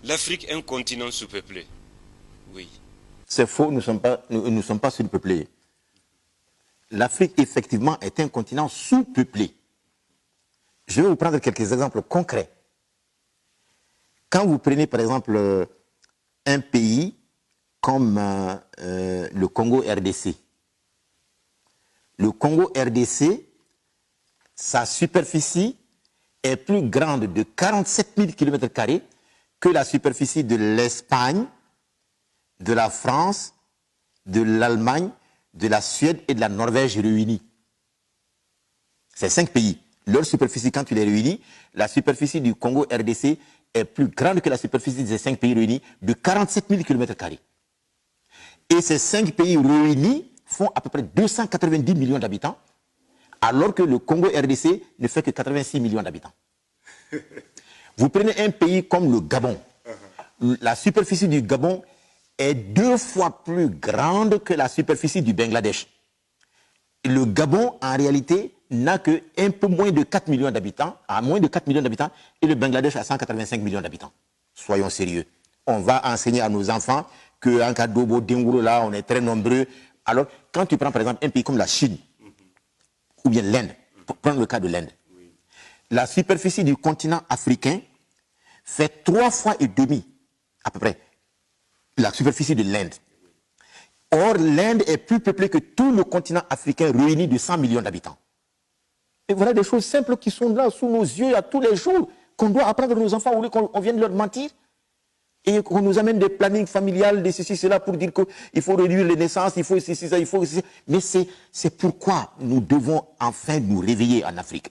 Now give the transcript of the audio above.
l'Afrique est un continent sous-peuplé. Oui. C'est faux, nous ne sommes pas sous-peuplés. L'Afrique, effectivement, est un continent sous-peuplé. Je vais vous prendre quelques exemples concrets. Quand vous prenez, par exemple, un pays comme le Congo RDC. Le Congo RDC, sa superficie est plus grande de 47 000 km² que la superficie de l'Espagne, de la France, de l'Allemagne, de la Suède et de la Norvège réunis. Ces 5 pays. Leur superficie, quand tu les réunis, la superficie du Congo RDC est plus grande que la superficie de ces 5 pays réunis de 47 000 km². Et ces 5 pays réunis font à peu près 290 millions d'habitants, alors que le Congo RDC ne fait que 86 millions d'habitants. Vous prenez un pays comme le Gabon. La superficie du Gabon est 2 fois plus grande que la superficie du Bangladesh. Le Gabon, en réalité, n'a que un peu moins de 4 millions d'habitants, à moins de 4 millions d'habitants, et le Bangladesh a 185 millions d'habitants. Soyons sérieux. On va enseigner à nos enfants qu'en Kadobo, Dinguro, là, on est très nombreux. Alors, quand tu prends par exemple un pays comme la Chine, ou bien l'Inde, prends le cas de l'Inde, la superficie du continent africain fait 3 fois et demi, à peu près, la superficie de l'Inde. Or, l'Inde est plus peuplée que tout le continent africain réuni de 100 millions d'habitants. Et voilà des choses simples qui sont là sous nos yeux à tous les jours, qu'on doit apprendre à nos enfants, au lieu qu'on vienne leur mentir. Et qu'on nous amène des plannings familiales, de ceci, cela, pour dire qu'il faut réduire les naissances, il faut ceci, ça, il faut ceci. Mais c'est pourquoi nous devons enfin nous réveiller en Afrique.